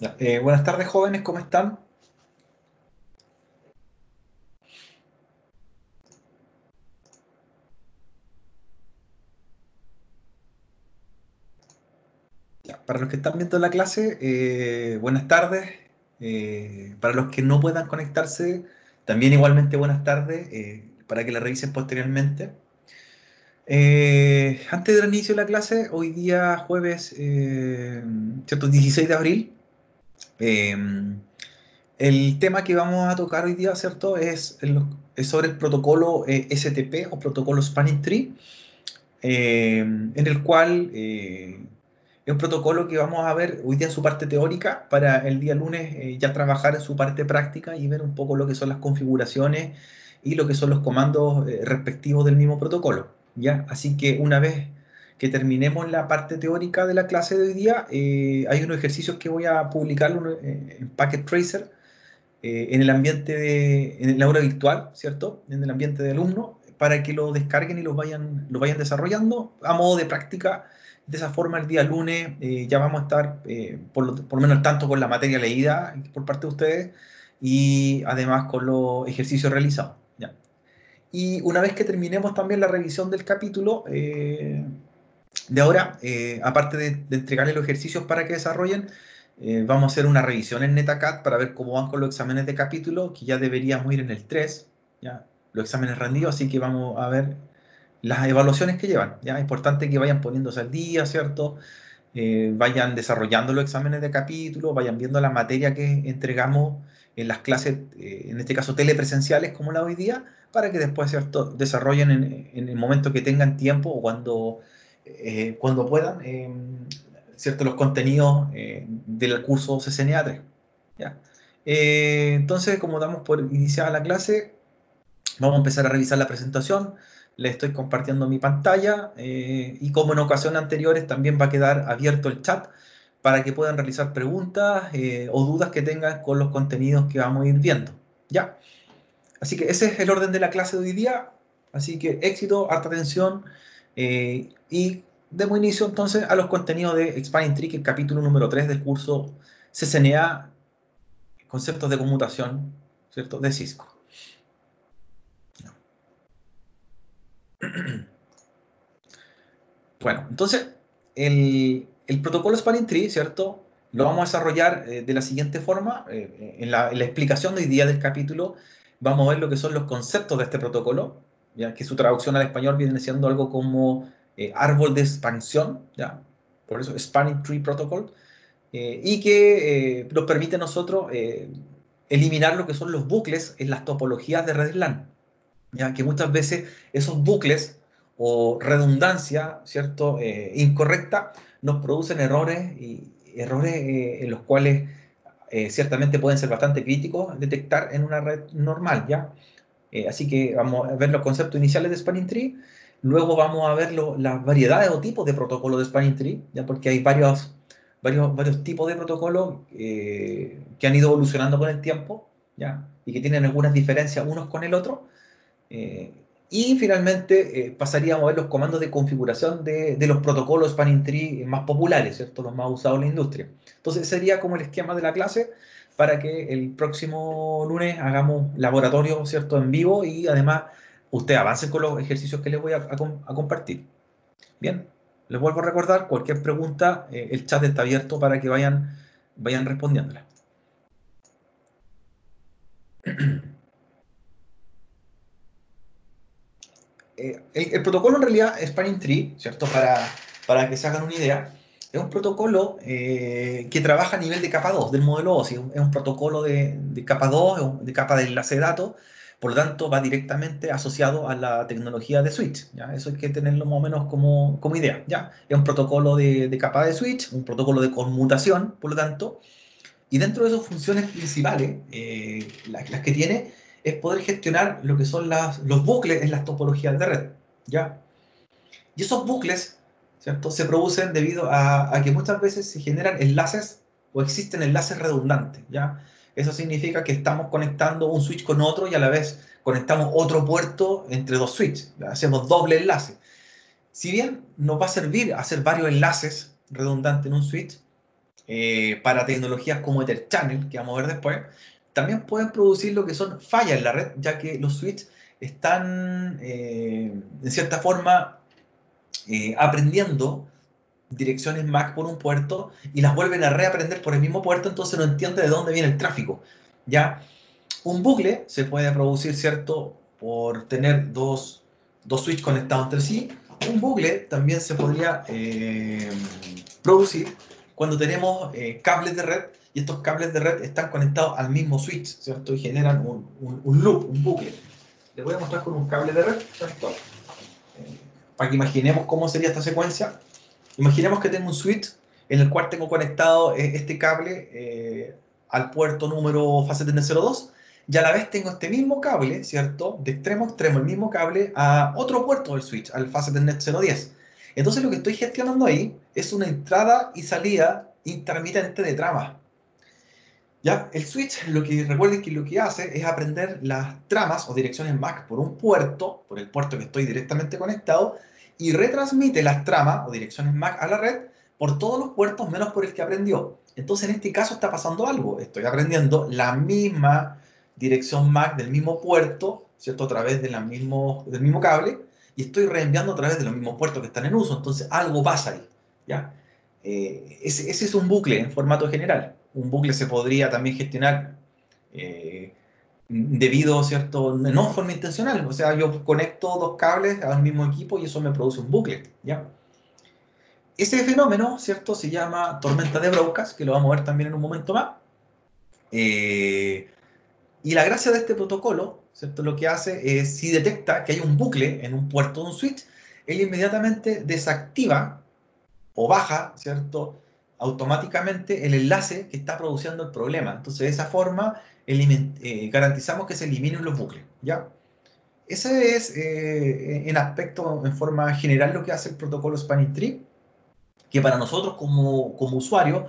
Ya, buenas tardes, jóvenes, ¿cómo están? Ya, para los que están viendo la clase, buenas tardes. Para los que no puedan conectarse, también igualmente buenas tardes, para que la revisen posteriormente. Antes del inicio de la clase, hoy día jueves, ¿cierto? 16 de abril, eh, el tema que vamos a tocar hoy día, ¿cierto? Es sobre el protocolo STP o protocolo Spanning Tree, en el cual es un protocolo que vamos a ver hoy día en su parte teórica para el día lunes ya trabajar en su parte práctica y ver un poco lo que son las configuraciones y lo que son los comandos respectivos del mismo protocolo, ¿ya? Así que una vez que terminemos la parte teórica de la clase de hoy día, hay unos ejercicios que voy a publicar en Packet Tracer en el ambiente en el aula virtual, ¿cierto? En el ambiente de alumnos, para que lo descarguen y lo vayan desarrollando a modo de práctica. De esa forma, el día lunes ya vamos a estar, por lo menos, tanto con la materia leída por parte de ustedes y además con los ejercicios realizados. ¿Ya? Y una vez que terminemos también la revisión del capítulo, de ahora, aparte de entregarles los ejercicios para que desarrollen, vamos a hacer una revisión en NetaCAD para ver cómo van con los exámenes de capítulo, que ya deberíamos ir en el 3, ¿ya? Los exámenes rendidos, así que vamos a ver las evaluaciones que llevan. ¿Ya? Es importante que vayan poniéndose al día, ¿cierto? Vayan desarrollando los exámenes de capítulo, vayan viendo la materia que entregamos en las clases, en este caso telepresenciales como la de hoy día, para que después, ¿cierto? Desarrollen en el momento que tengan tiempo o cuando puedan, ¿cierto? Los contenidos del curso CCNA 3. ¿Ya? Entonces, como damos por iniciada la clase, vamos a empezar a revisar la presentación. Les estoy compartiendo mi pantalla y como en ocasiones anteriores también va a quedar abierto el chat para que puedan realizar preguntas o dudas que tengan con los contenidos que vamos a ir viendo. ¿Ya? Así que ese es el orden de la clase de hoy día. Así que éxito, harta atención y demos inicio entonces a los contenidos de Expanding Trick, el capítulo número 3 del curso CCNA, conceptos de conmutación, ¿cierto? De Cisco. Bueno, entonces el protocolo Spanning Tree, ¿cierto? Lo vamos a desarrollar de la siguiente forma. En la explicación de hoy día del capítulo vamos a ver lo que son los conceptos de este protocolo, ya que su traducción al español viene siendo algo como árbol de expansión, ¿ya? Por eso Spanning Tree Protocol, y que nos permite a nosotros eliminar lo que son los bucles en las topologías de red LAN, ya que muchas veces esos bucles o redundancia, ¿cierto? Incorrecta, nos producen errores y errores en los cuales ciertamente pueden ser bastante críticos detectar en una red normal, ¿ya? Así que vamos a ver los conceptos iniciales de Spanning Tree, luego vamos a ver las variedades o tipos de protocolo de Spanning Tree, ¿ya? Porque hay varios tipos de protocolos que han ido evolucionando con el tiempo, ¿ya? Y que tienen algunas diferencias unos con el otro. Eh, y finalmente pasaríamos a ver los comandos de configuración de los protocolos Spanning Tree más populares, ¿cierto? Los más usados en la industria. Entonces sería como el esquema de la clase para que el próximo lunes hagamos laboratorio, ¿cierto? En vivo y además ustedes avancen con los ejercicios que les voy a compartir. Bien, les vuelvo a recordar, cualquier pregunta, el chat está abierto para que vayan respondiéndola. El protocolo en realidad Spanning Tree, ¿cierto? Para que se hagan una idea, es un protocolo que trabaja a nivel de capa 2 del modelo OSI. Es un protocolo de capa 2, de capa de enlace de datos, por lo tanto va directamente asociado a la tecnología de switch. ¿Ya? Eso hay que tenerlo más o menos como idea. ¿Ya? Es un protocolo de capa de switch, un protocolo de conmutación, por lo tanto, y dentro de sus funciones principales, las que tiene, es poder gestionar lo que son los bucles en las topologías de red. ¿Ya? Y esos bucles, ¿cierto? Se producen debido a que muchas veces se generan enlaces o existen enlaces redundantes. ¿Ya? Eso significa que estamos conectando un switch con otro y a la vez conectamos otro puerto entre dos switches. ¿Ya? Hacemos doble enlace. Si bien nos va a servir hacer varios enlaces redundantes en un switch, para tecnologías como Ether Channel, que vamos a ver después, también pueden producir lo que son fallas en la red, ya que los switches están, en cierta forma, aprendiendo direcciones MAC por un puerto y las vuelven a reaprender por el mismo puerto, entonces no entiende de dónde viene el tráfico. ¿Ya? Un bucle se puede producir, ¿cierto?, por tener dos switches conectados entre sí. Un bucle también se podría producir cuando tenemos cables de red y estos cables de red están conectados al mismo switch, ¿cierto? Y generan un loop, un bucle. Les voy a mostrar con un cable de red, ¿cierto? Para que imaginemos cómo sería esta secuencia. Imaginemos que tengo un switch en el cual tengo conectado este cable al puerto número fase Ethernet 02 y a la vez tengo este mismo cable, ¿cierto? De extremo a extremo, el mismo cable a otro puerto del switch, al fase Ethernet 010. Entonces lo que estoy gestionando ahí es una entrada y salida intermitente de trama. ¿Ya? El switch, recuerden que lo que hace es aprender las tramas o direcciones MAC por un puerto, por el puerto que estoy directamente conectado, y retransmite las tramas o direcciones MAC a la red por todos los puertos menos por el que aprendió. Entonces en este caso está pasando algo. Estoy aprendiendo la misma dirección MAC del mismo puerto, ¿cierto? A través del mismo cable, y estoy reenviando a través de los mismos puertos que están en uso. Entonces algo pasa ahí, ¿ya? Ese es un bucle en formato general. Un bucle se podría también gestionar debido, ¿cierto? No de forma intencional. O sea, yo conecto dos cables al mismo equipo y eso me produce un bucle, ¿ya? Ese fenómeno, ¿cierto? Se llama tormenta de Broadcast, que lo vamos a ver también en un momento más. Eh, y la gracia de este protocolo, ¿cierto? Lo que hace es, si detecta que hay un bucle en un puerto de un switch, él inmediatamente desactiva o baja, ¿cierto?, automáticamente el enlace que está produciendo el problema. Entonces, de esa forma, garantizamos que se eliminen los bucles, ¿ya? Ese es, en aspecto, en forma general, lo que hace el protocolo Spanning Tree, que para nosotros como usuarios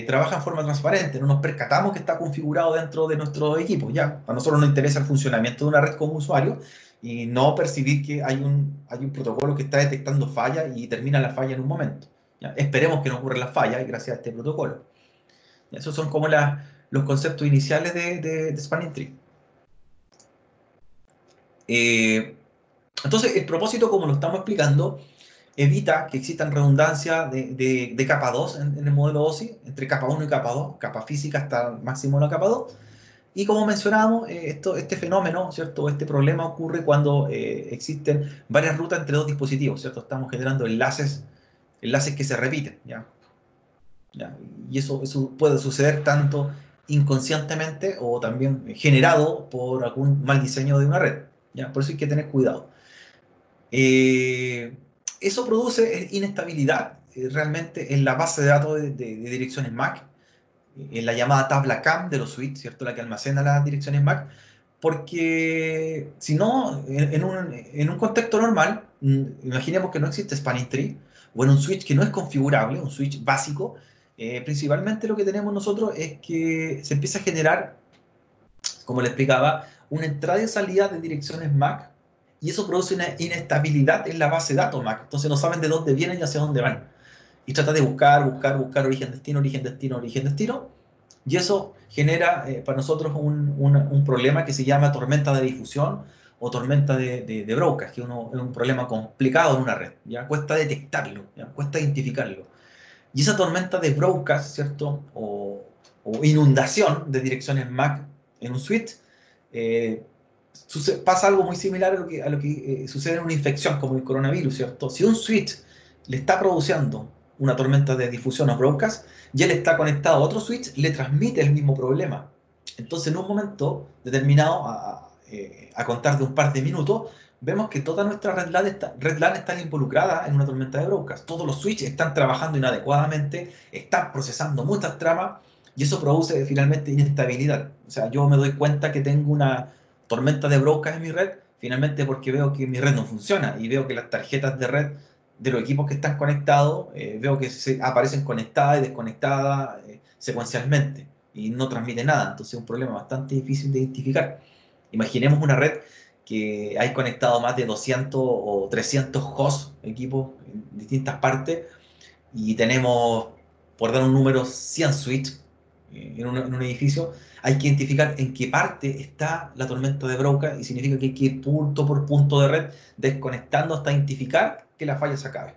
trabaja en forma transparente, no nos percatamos que está configurado dentro de nuestro equipo, ¿ya? A nosotros nos interesa el funcionamiento de una red como usuario y no percibir que hay un protocolo que está detectando fallas y termina la falla en un momento, ¿ya? Esperemos que no ocurra la falla gracias a este protocolo. Esos son como los conceptos iniciales de Spanning Tree. Entonces, el propósito, como lo estamos explicando, evita que existan redundancias de capa 2 en el modelo OSI, entre capa 1 y capa 2, capa física hasta el máximo de la capa 2. Y como mencionábamos, este fenómeno, ¿cierto? Este problema ocurre cuando existen varias rutas entre dos dispositivos, ¿cierto? Estamos generando enlaces que se repiten, ¿ya? ¿Ya? Y eso puede suceder tanto inconscientemente o también generado por algún mal diseño de una red, ¿ya? Por eso hay que tener cuidado. Eh, Eso produce inestabilidad realmente en la base de datos de direcciones MAC, en la llamada tabla CAM de los switches, ¿cierto? La que almacena las direcciones MAC, porque si no, en un contexto normal, imaginemos que no existe Spanning Tree, o en un switch que no es configurable, un switch básico, principalmente lo que tenemos nosotros es que se empieza a generar, como le explicaba, una entrada y salida de direcciones MAC y eso produce una inestabilidad en la base de datos MAC. Entonces no saben de dónde vienen y hacia dónde van. Y trata de buscar origen, destino, origen, destino, origen, destino. Y eso genera para nosotros un problema que se llama tormenta de difusión o tormenta de broadcast, que es un problema complicado en una red. ¿Ya? Cuesta detectarlo, ¿ya? Cuesta identificarlo. Y esa tormenta de broadcast, ¿cierto? O inundación de direcciones MAC en un switch, eh, pasa algo muy similar a lo que sucede en una infección como el coronavirus, ¿cierto? Si un switch le está produciendo una tormenta de difusión o broadcast y él está conectado a otro switch, le transmite el mismo problema. Entonces, en un momento determinado, a contar de un par de minutos, vemos que toda nuestra red LAN está involucrada en una tormenta de broadcast. Todos los switches están trabajando inadecuadamente, están procesando muchas tramas y eso produce finalmente inestabilidad. O sea, yo me doy cuenta que tengo una tormenta de broadcast en mi red, finalmente porque veo que mi red no funciona y veo que las tarjetas de red de los equipos que están conectados, veo que aparecen conectadas y desconectadas secuencialmente y no transmite nada. Entonces es un problema bastante difícil de identificar. Imaginemos una red que hay conectado más de 200 o 300 hosts, equipos en distintas partes, y tenemos por dar un número, 100 switches en un edificio, hay que identificar en qué parte está la tormenta de Broca y significa que hay que ir punto por punto de red desconectando hasta identificar que la falla se acabe.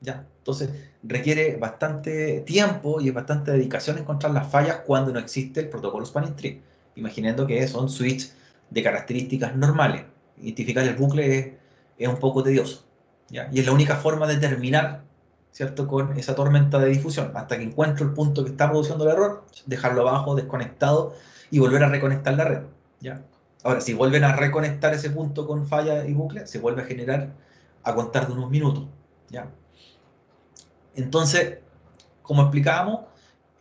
¿Ya? Entonces requiere bastante tiempo y bastante dedicación encontrar las fallas cuando no existe el protocolo Spanning Tree, imaginando que son switches de características normales. Identificar el bucle es un poco tedioso, ¿ya? Y es la única forma de terminar, ¿cierto?, con esa tormenta de difusión, hasta que encuentro el punto que está produciendo el error, dejarlo abajo, desconectado, y volver a reconectar la red, ¿ya? Ahora, si vuelven a reconectar ese punto con falla y bucle, se vuelve a generar a contar de unos minutos, ¿ya? Entonces, como explicábamos,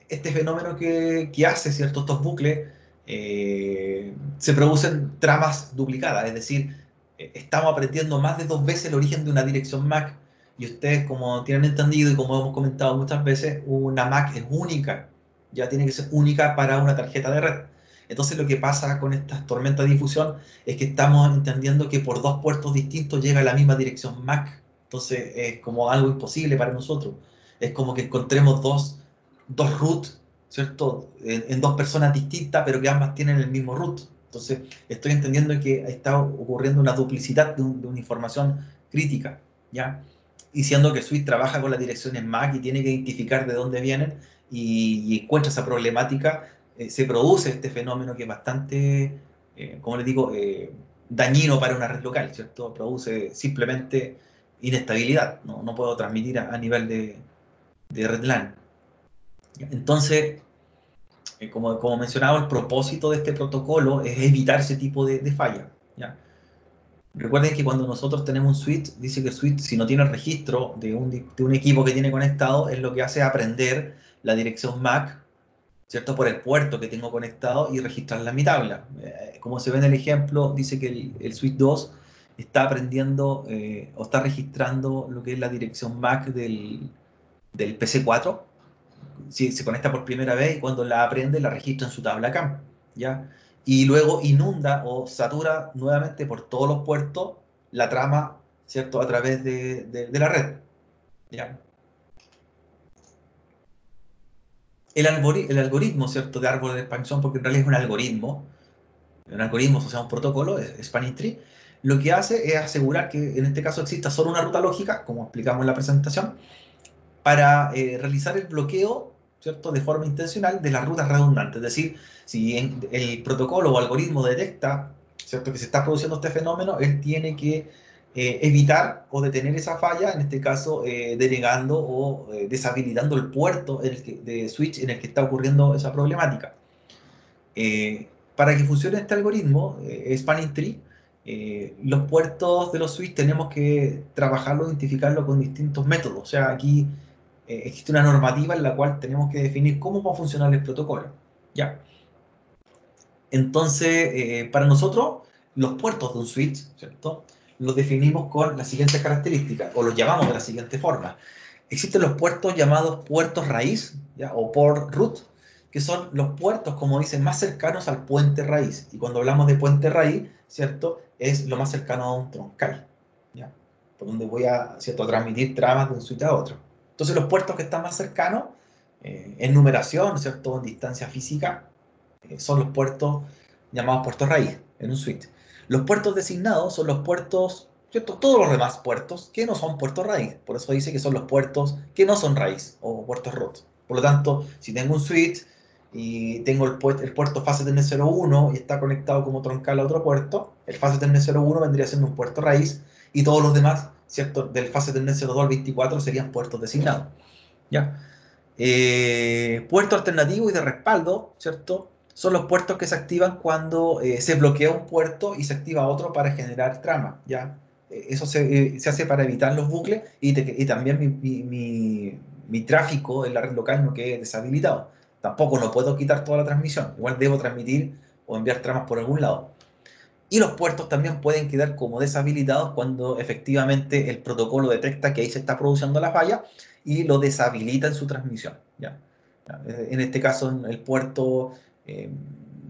este fenómeno que hace, ¿cierto?, estos bucles, se producen tramas duplicadas, es decir, estamos aprendiendo más de 2 veces el origen de una dirección MAC, y ustedes, como tienen entendido y como hemos comentado muchas veces, una MAC es única, ya tiene que ser única para una tarjeta de red. Entonces lo que pasa con estas tormentas de difusión es que estamos entendiendo que por 2 puertos distintos llega a la misma dirección MAC, entonces es como algo imposible para nosotros. Es como que encontremos dos root, ¿cierto? En 2 personas distintas, pero que ambas tienen el mismo root. Entonces, estoy entendiendo que está ocurriendo una duplicidad de una información crítica, ¿ya? Y siendo que Swift trabaja con las direcciones MAC y tiene que identificar de dónde vienen y encuentra esa problemática, se produce este fenómeno que es bastante, como les digo, dañino para una red local, ¿cierto? Produce simplemente inestabilidad, no puedo transmitir a nivel de red LAN. Entonces, como mencionaba, el propósito de este protocolo es evitar ese tipo de falla, ¿ya? Recuerden que cuando nosotros tenemos un switch, dice que el switch, si no tiene el registro de un equipo que tiene conectado, es lo que hace aprender la dirección MAC, ¿cierto?, por el puerto que tengo conectado y registrarla en mi tabla. Como se ve en el ejemplo, dice que el switch 2 está aprendiendo o está registrando lo que es la dirección MAC del PC4. Si se conecta por primera vez y cuando la aprende la registra en su tabla CAM, ¿ya? Y luego inunda o satura nuevamente por todos los puertos la trama, ¿cierto?, a través de la red, ¿ya? El algoritmo, ¿cierto?, de árbol de expansión, porque en realidad es un algoritmo, o sea, un protocolo, es Spanning Tree, lo que hace es asegurar que en este caso exista solo una ruta lógica, como explicamos en la presentación, para realizar el bloqueo, ¿cierto?, de forma intencional de las rutas redundantes. Es decir, si el protocolo o algoritmo detecta, ¿cierto?, que se está produciendo este fenómeno, él tiene que evitar o detener esa falla, en este caso denegando o deshabilitando el puerto de switch en el que está ocurriendo esa problemática. Para que funcione este algoritmo, Spanning Tree, los puertos de los switch tenemos que trabajarlo, identificarlo con distintos métodos. O sea, aquí existe una normativa en la cual tenemos que definir cómo va a funcionar el protocolo, ¿ya? Entonces, para nosotros, los puertos de un switch, ¿cierto?, los definimos con las siguientes características, o los llamamos de la siguiente forma. Existen los puertos llamados puertos raíz, ¿ya?, o port root, que son los puertos, como dicen, más cercanos al puente raíz. Y cuando hablamos de puente raíz, ¿cierto?, es lo más cercano a un troncal, ¿ya?, por donde voy a, ¿cierto?, a transmitir tramas de un switch a otro. Entonces, los puertos que están más cercanos, en numeración, ¿cierto?, en distancia física, son los puertos llamados puertos raíz en un switch. Los puertos designados son los puertos, ¿cierto?, todos los demás puertos que no son puertos raíz. Por eso dice que son los puertos que no son raíz o puertos root. Por lo tanto, si tengo un switch y tengo el puerto fase TN01 y está conectado como troncal a otro puerto, el fase TN01 vendría siendo un puerto raíz y todos los demás, ¿cierto?, del fase TN02 al 24 serían puertos designados, ¿ya? Puerto alternativo y de respaldo, ¿cierto?, son los puertos que se activan cuando se bloquea un puerto y se activa otro para generar trama, ¿ya? Eso se hace para evitar los bucles y también mi tráfico en la red local no quede deshabilitado. Tampoco no puedo quitar toda la transmisión, igual debo transmitir o enviar tramas por algún lado. Y los puertos también pueden quedar como deshabilitados cuando efectivamente el protocolo detecta que ahí se está produciendo la falla y lo deshabilita en su transmisión, ¿ya? En este caso, el puerto, eh,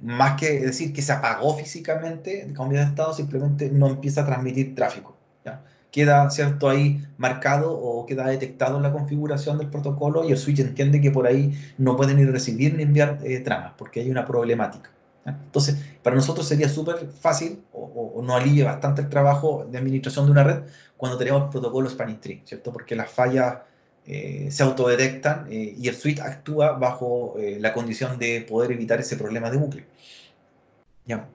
más que decir que se apagó físicamente, cambió de estado, simplemente no empieza a transmitir tráfico, ¿ya? queda, ¿cierto?, ahí marcado o queda detectado en la configuración del protocolo y el switch entiende que por ahí no puede ni recibir ni enviar tramas porque hay una problemática. ¿Ya? Entonces, para nosotros sería súper fácil o nos alivia bastante el trabajo de administración de una red cuando tenemos el protocolo Spanning Tree, ¿cierto? Porque las fallas se autodetectan y el switch actúa bajo la condición de poder evitar ese problema de bucle. ¿Ya?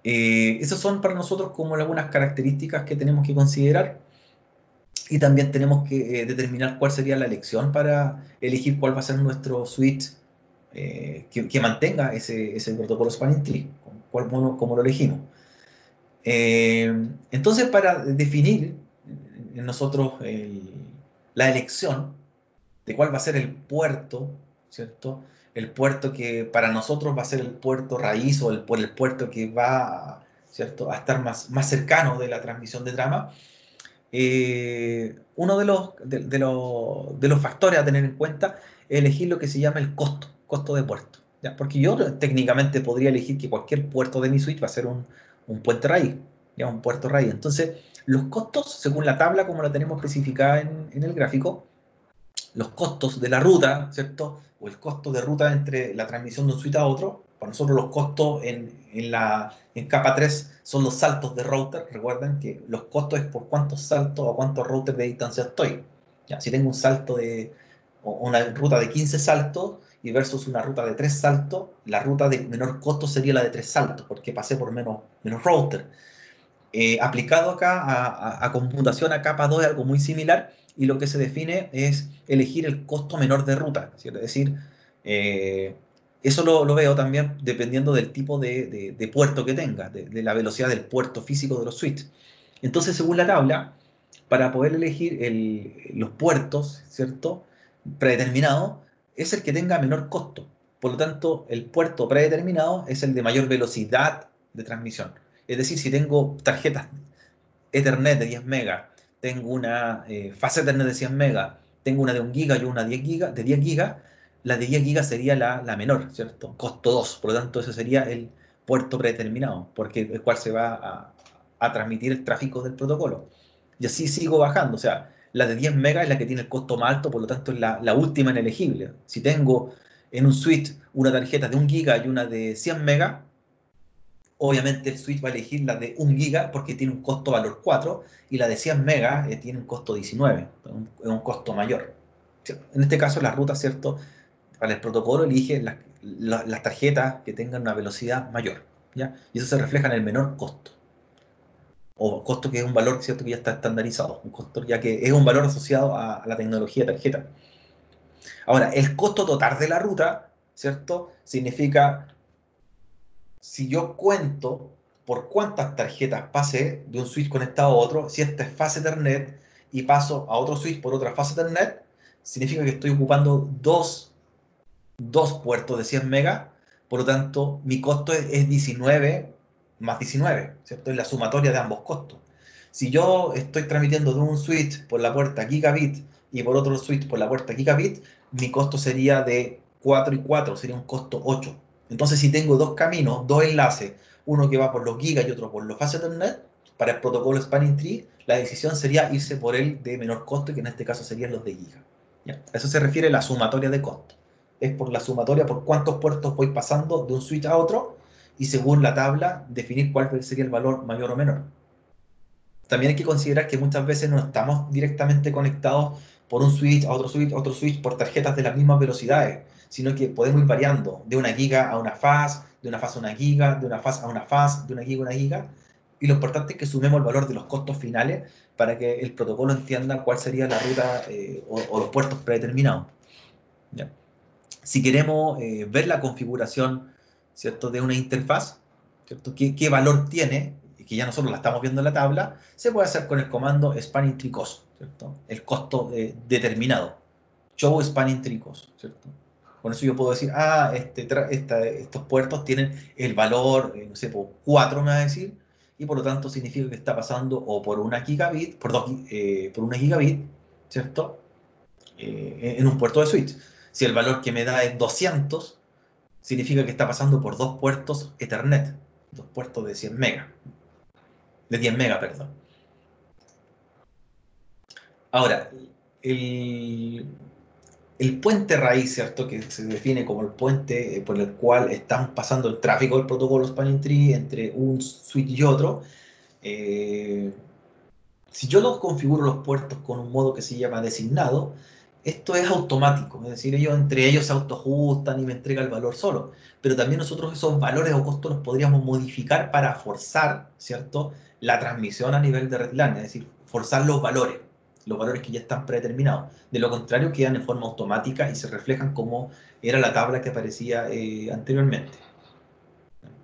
Esas son para nosotros como algunas características que tenemos que considerar y también tenemos que determinar cuál sería la elección para elegir cuál va a ser nuestro switch que mantenga ese protocolo Spanning Tree, como lo elegimos. Entonces, para definir en nosotros la elección de cuál va a ser el puerto, ¿cierto? El puerto que para nosotros va a ser el puerto raíz o el puerto que va, ¿cierto?, a estar más cercano de la transmisión de trama. Uno de los factores a tener en cuenta es elegir lo que se llama el costo de puerto. ¿Ya? Porque yo técnicamente podría elegir que cualquier puerto de mi switch va a ser un puente raíz, ¿ya? Un puerto raíz. Entonces, los costos, según la tabla como la tenemos especificada en el gráfico, los costos de la ruta, ¿cierto? O el costo de ruta entre la transmisión de un switch a otro. Para nosotros los costos en capa 3 son los saltos de router. Recuerden que los costos es por cuántos saltos o cuántos routers de distancia estoy. ¿Ya? Si tengo un salto o una ruta de 15 saltos y versus una ruta de 3 saltos, la ruta de menor costo sería la de 3 saltos, porque pasé por menos router. Aplicado acá a computación a capa 2 es algo muy similar y lo que se define es elegir el costo menor de ruta. ¿Cierto? Es decir, eh, eso lo veo también dependiendo del tipo de puerto que tenga, de la velocidad del puerto físico de los switches. Entonces, según la tabla, para poder elegir los puertos, ¿cierto?, predeterminados, es el que tenga menor costo. Por lo tanto, el puerto predeterminado es el de mayor velocidad de transmisión. Es decir, si tengo tarjetas Ethernet de 10 megas, tengo una fase Ethernet de 100 megas, tengo una de 1 giga y una de 10 gigas, la de 10 gigas sería la menor, ¿cierto? Costo 2, por lo tanto ese sería el puerto predeterminado, porque el cual se va a transmitir el tráfico del protocolo. Y así sigo bajando, o sea, la de 10 megas es la que tiene el costo más alto, por lo tanto es la última en elegible. Si tengo en un switch una tarjeta de 1 giga y una de 100 megas, obviamente el switch va a elegir la de 1 giga porque tiene un costo valor 4 y la de 100 megas tiene un costo 19, es un costo mayor. En este caso la ruta, ¿cierto?, para el protocolo elige las tarjetas que tengan una velocidad mayor, ¿ya? Y eso se refleja en el menor costo, o costo que es un valor, ¿cierto?, que ya está estandarizado, un costo ya que es un valor asociado a la tecnología de tarjeta. Ahora, el costo total de la ruta, ¿cierto?, significa si yo cuento por cuántas tarjetas pasé de un switch conectado a otro, si esta es fase Ethernet y paso a otro switch por otra fase Ethernet, significa que estoy ocupando dos puertos de 100 megas, por lo tanto mi costo es 19 más 19, ¿cierto? Es la sumatoria de ambos costos. Si yo estoy transmitiendo de un switch por la puerta gigabit y por otro switch por la puerta gigabit, mi costo sería de 4 y 4, sería un costo 8. Entonces, si tengo dos caminos, dos enlaces, uno que va por los gigas y otro por los fast Ethernet, para el protocolo Spanning Tree, la decisión sería irse por el de menor costo, que en este caso serían los de giga. ¿Ya? A eso se refiere la sumatoria de costos. Es por la sumatoria por cuántos puertos voy pasando de un switch a otro y según la tabla definir cuál sería el valor mayor o menor. También hay que considerar que muchas veces no estamos directamente conectados por un switch a otro switch por tarjetas de las mismas velocidades, sino que podemos ir variando de una giga a una faz, de una faz a una giga, de una faz a una faz, de una giga a una giga. Y lo importante es que sumemos el valor de los costos finales para que el protocolo entienda cuál sería la ruta o los puertos predeterminados. ¿Ya? Si queremos ver la configuración, ¿cierto?, de una interfaz, ¿cierto?, ¿Qué valor tiene, que ya nosotros la estamos viendo en la tabla, se puede hacer con el comando spanning tree cost, ¿cierto?, el costo determinado, show spanning tree cost, ¿cierto? Con eso yo puedo decir, estos puertos tienen el valor, no sé, por 4 me va a decir, y por lo tanto significa que está pasando o por una gigabit, por una gigabit, ¿cierto?, en un puerto de switch. Si el valor que me da es 200, significa que está pasando por dos puertos Ethernet, dos puertos de 100 megas, de 10 megas, perdón. Ahora, el, el puente raíz, ¿cierto? Que se define como el puente por el cual están pasando el tráfico del protocolo Spanning Tree entre un switch y otro. eh, si yo los configuro los puertos con un modo que se llama designado, esto es automático, es decir, ellos entre ellos se autoajustan y me entrega el valor solo. Pero también nosotros esos valores o costos los podríamos modificar para forzar, ¿cierto?, la transmisión a nivel de red LAN, es decir, forzar los valores que ya están predeterminados. De lo contrario, quedan en forma automática y se reflejan como era la tabla que aparecía anteriormente.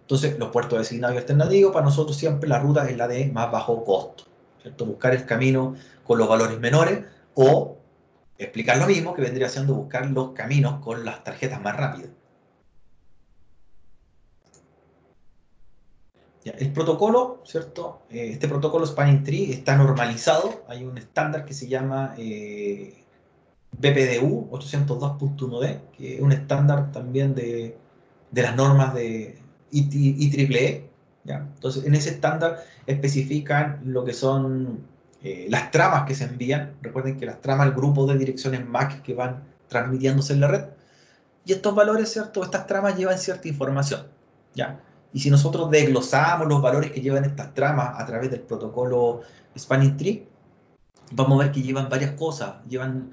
Entonces, los puertos designados y alternativos, para nosotros siempre la ruta es la de más bajo costo, ¿cierto? Buscar el camino con los valores menores o explicar lo mismo que vendría siendo buscar los caminos con las tarjetas más rápidas. Ya, el protocolo, ¿cierto? Este protocolo Spanning Tree está normalizado. Hay un estándar que se llama BPDU 802.1D, que es un estándar también de las normas de IEEE. ¿Ya? Entonces, en ese estándar especifican lo que son las tramas que se envían. Recuerden que las tramas, el grupo de direcciones MAC que van transmitiéndose en la red. Y estos valores, ¿cierto? Estas tramas llevan cierta información. ¿Ya? Y si nosotros desglosamos los valores que llevan estas tramas a través del protocolo Spanning Tree, vamos a ver que llevan varias cosas. Llevan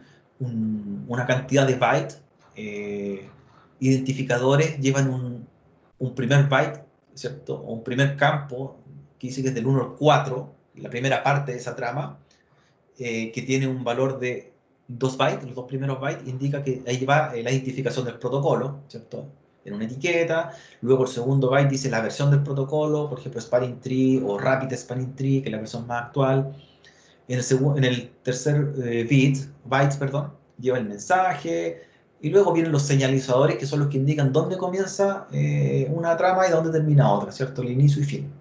una cantidad de bytes, identificadores, llevan un primer byte, ¿cierto? O un primer campo que dice que es del 1 al 4, la primera parte de esa trama, que tiene un valor de 2 bytes, los dos primeros bytes, indica que ahí va la identificación del protocolo, ¿cierto? En una etiqueta. Luego el segundo byte dice la versión del protocolo, por ejemplo, Spanning Tree o Rapid Spanning Tree, que es la versión más actual. En el tercer bytes, perdón, lleva el mensaje, y luego vienen los señalizadores, que son los que indican dónde comienza una trama y dónde termina otra, ¿cierto? El inicio y fin.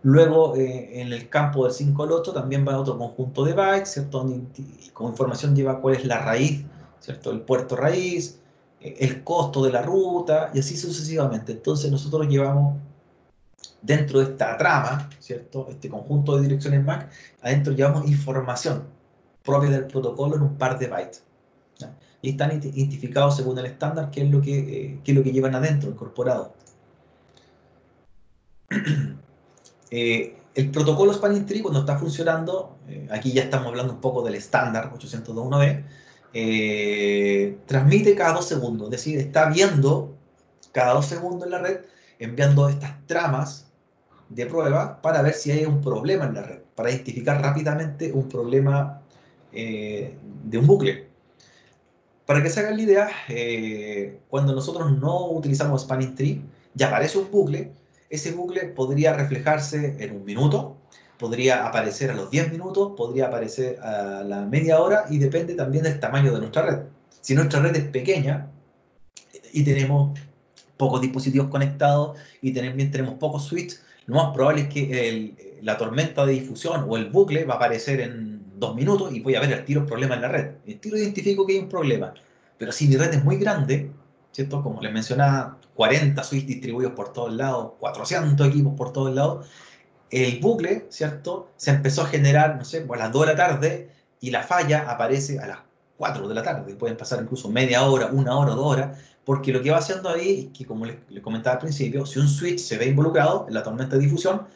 Luego, en el campo del 5 al 8 también va otro conjunto de bytes, ¿cierto? Donde con información lleva cuál es la raíz, ¿cierto? El puerto raíz, el costo de la ruta, y así sucesivamente. Entonces nosotros llevamos dentro de esta trama, ¿cierto? Este conjunto de direcciones MAC, adentro llevamos información propia del protocolo en un par de bytes. ¿Ya? Y están identificados según el estándar qué es lo que llevan adentro, incorporado. El protocolo Spanning Tree, cuando está funcionando, aquí ya estamos hablando un poco del estándar 802.1b, transmite cada 2 segundos, es decir, está viendo cada 2 segundos en la red, enviando estas tramas de prueba para ver si hay un problema en la red, para identificar rápidamente un problema de un bucle. Para que se hagan la idea, cuando nosotros no utilizamos Spanning Tree, ya aparece un bucle. Ese bucle podría reflejarse en un minuto, podría aparecer a los 10 minutos, podría aparecer a la media hora y depende también del tamaño de nuestra red. Si nuestra red es pequeña y tenemos pocos dispositivos conectados y también tenemos pocos switches, lo más probable es que la tormenta de difusión o el bucle va a aparecer en 2 minutos y voy a ver el tiro problema en la red. El tiro identifico que hay un problema. Pero si mi red es muy grande, ¿cierto? Como les mencionaba, 40 switches distribuidos por todos lados, 400 equipos por todos lados, el bucle, ¿cierto? Se empezó a generar, no sé, a las 2 de la tarde y la falla aparece a las 4 de la tarde. Pueden pasar incluso media hora, 1 hora, 2 horas, porque lo que va haciendo ahí es que, como les comentaba al principio, si un switch se ve involucrado en la tormenta de difusión,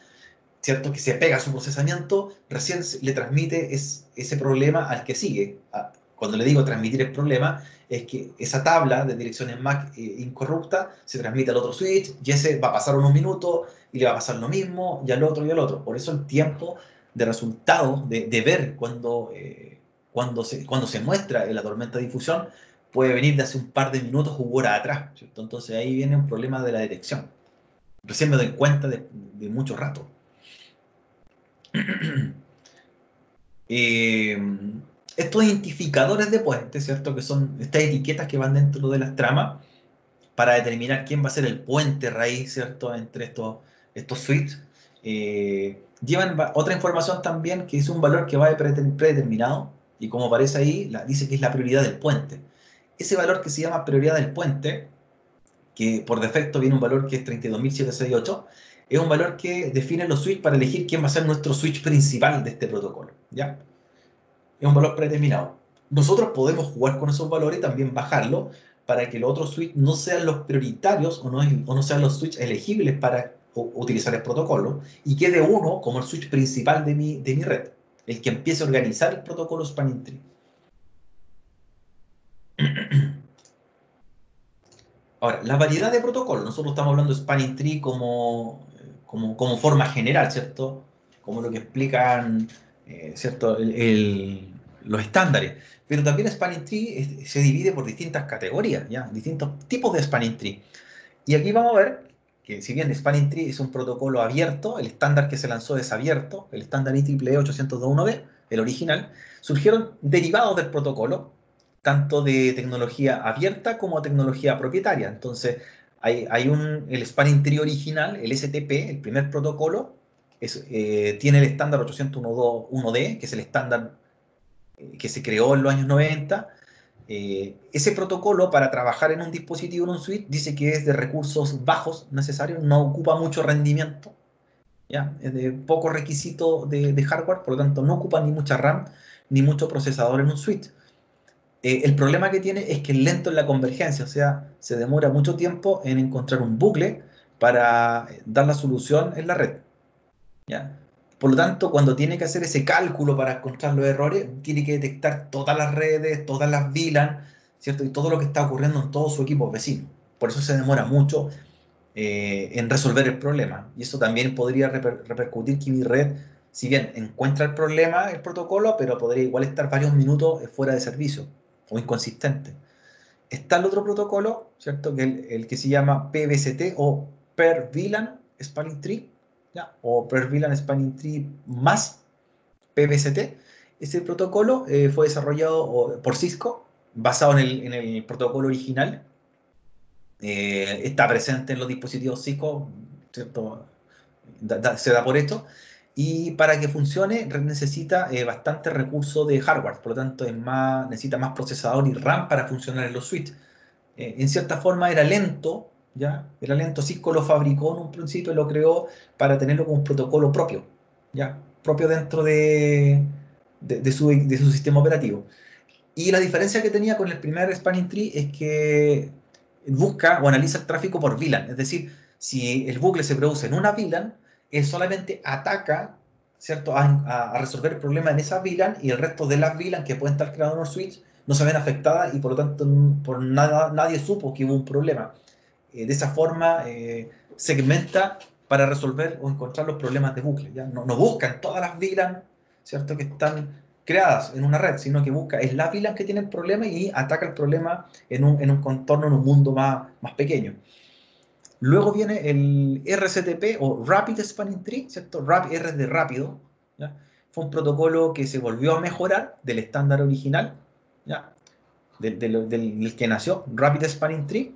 ¿cierto? Que se pega a su procesamiento, recién le transmite ese problema al que sigue. Cuando le digo transmitir el problema, es que esa tabla de direcciones MAC incorrupta se transmite al otro switch y ese va a pasar unos minutos y le va a pasar lo mismo y al otro y al otro. Por eso el tiempo de resultado, de ver cuando se muestra en la tormenta de difusión, puede venir de hace un par de minutos u horas atrás, ¿cierto? Entonces ahí viene un problema de la detección. Recién me doy cuenta de mucho rato. Eh, Estos identificadores de puente, ¿cierto? Que son estas etiquetas que van dentro de las tramas para determinar quién va a ser el puente raíz, ¿cierto? Entre estos switches. Llevan otra información también que es un valor que va predeterminado y como aparece ahí, dice que es la prioridad del puente. Ese valor que se llama prioridad del puente, que por defecto viene un valor que es 32.768, es un valor que define los switches para elegir quién va a ser nuestro switch principal de este protocolo, ¿ya? es un valor predeterminado. Nosotros podemos jugar con esos valores y también bajarlo para que los otros switches no sean los prioritarios o no sean los switches elegibles para utilizar el protocolo y quede uno como el switch principal de mi red, el que empiece a organizar el protocolo Spanning Tree. Ahora, la variedad de protocolos, nosotros estamos hablando de Spanning Tree como forma general, ¿cierto? Como lo que explican, ¿cierto? Los estándares. Pero también Spanning Tree se divide por distintas categorías, ¿ya? Distintos tipos de Spanning Tree. Y aquí vamos a ver que si bien Spanning Tree es un protocolo abierto, el estándar que se lanzó es abierto, el estándar IEEE 802.1b, el original, surgieron derivados del protocolo, tanto de tecnología abierta como tecnología propietaria. Entonces, el Spanning Tree original, el STP, el primer protocolo, tiene el estándar 802.1d, que es el estándar que se creó en los años 90. Ese protocolo para trabajar en un dispositivo, en un switch, dice que es de recursos bajos necesarios, no ocupa mucho rendimiento, ¿ya? Es de poco requisito de hardware, por lo tanto no ocupa ni mucha RAM ni mucho procesador en un switch. El problema que tiene es que es lento en la convergencia, o sea, se demora mucho tiempo en encontrar un bucle para dar la solución en la red, ¿ya? Por lo tanto, cuando tiene que hacer ese cálculo para encontrar los errores, tiene que detectar todas las redes, todas las VLAN, ¿cierto? Y todo lo que está ocurriendo en todos sus equipos vecinos. Por eso se demora mucho en resolver el problema. Y eso también podría repercutir que mi red, si bien encuentra el problema, el protocolo, pero podría igual estar varios minutos fuera de servicio o inconsistente. Está el otro protocolo, ¿cierto? Que el que se llama PVST o Per VLAN Spanning Tree, ¿ya? O Per VLAN Spanning Tree más PVST. Ese protocolo fue desarrollado por Cisco, basado en el protocolo original. Está presente en los dispositivos Cisco, ¿cierto? Se da por esto. Y para que funcione necesita bastante recurso de hardware, por lo tanto necesita más procesador y RAM para funcionar en los switches. En cierta forma era lento, ¿ya? Era lento. Cisco lo fabricó en un principio y lo creó para tenerlo como un protocolo propio, ¿ya? Propio dentro de su sistema operativo. Y la diferencia que tenía con el primer Spanning Tree es que busca o analiza el tráfico por VLAN. Es decir, si el bucle se produce en una VLAN, él solamente ataca, ¿cierto?, a resolver el problema en esa VLAN y el resto de las VLAN que pueden estar creadas en un switch no se ven afectadas y por lo tanto por nada, nadie supo que hubo un problema. De esa forma segmenta para resolver o encontrar los problemas de bucle. ¿Ya? No buscan todas las VLAN, ¿cierto?, que están creadas en una red, sino que busca es la VLAN que tiene el problema y ataca el problema en un contorno, en un mundo más pequeño. Luego viene el RSTP o Rapid Spanning Tree, ¿cierto? R es de rápido, ¿ya? Fue un protocolo que se volvió a mejorar del estándar original, ¿ya? Del que nació, Rapid Spanning Tree.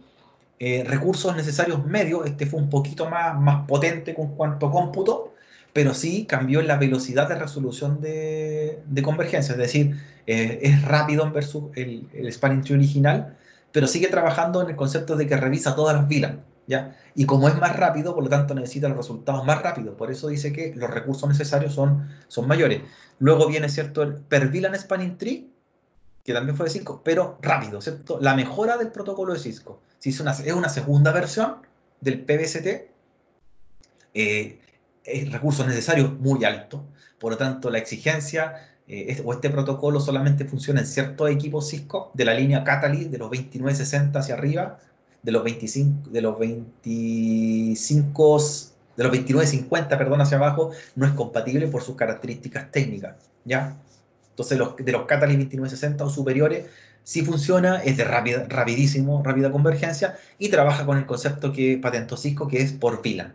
Recursos necesarios medios, este fue un poquito más potente con cuanto a cómputo, pero sí cambió en la velocidad de resolución de convergencia, es decir, es rápido versus el Spanning Tree original, pero sigue trabajando en el concepto de que revisa todas las VLAN, ¿ya? Y como es más rápido, por lo tanto necesita los resultados más rápidos, por eso dice que los recursos necesarios son mayores. Luego viene, ¿cierto?, el per VLAN Spanning Tree, que también fue de Cisco, pero rápido, ¿cierto? La mejora del protocolo de Cisco. Si es una segunda versión del PVST, es recursos necesarios muy alto, por lo tanto la exigencia o este protocolo solamente funciona en ciertos equipos Cisco de la línea Catalyst de los 2960 hacia arriba, de los 25, de los 2950, perdón, hacia abajo, no es compatible por sus características técnicas, ¿ya? Entonces, de los Catalyst 2960 o superiores, sí funciona, es de rápida convergencia y trabaja con el concepto que patentó Cisco, que es por VLAN.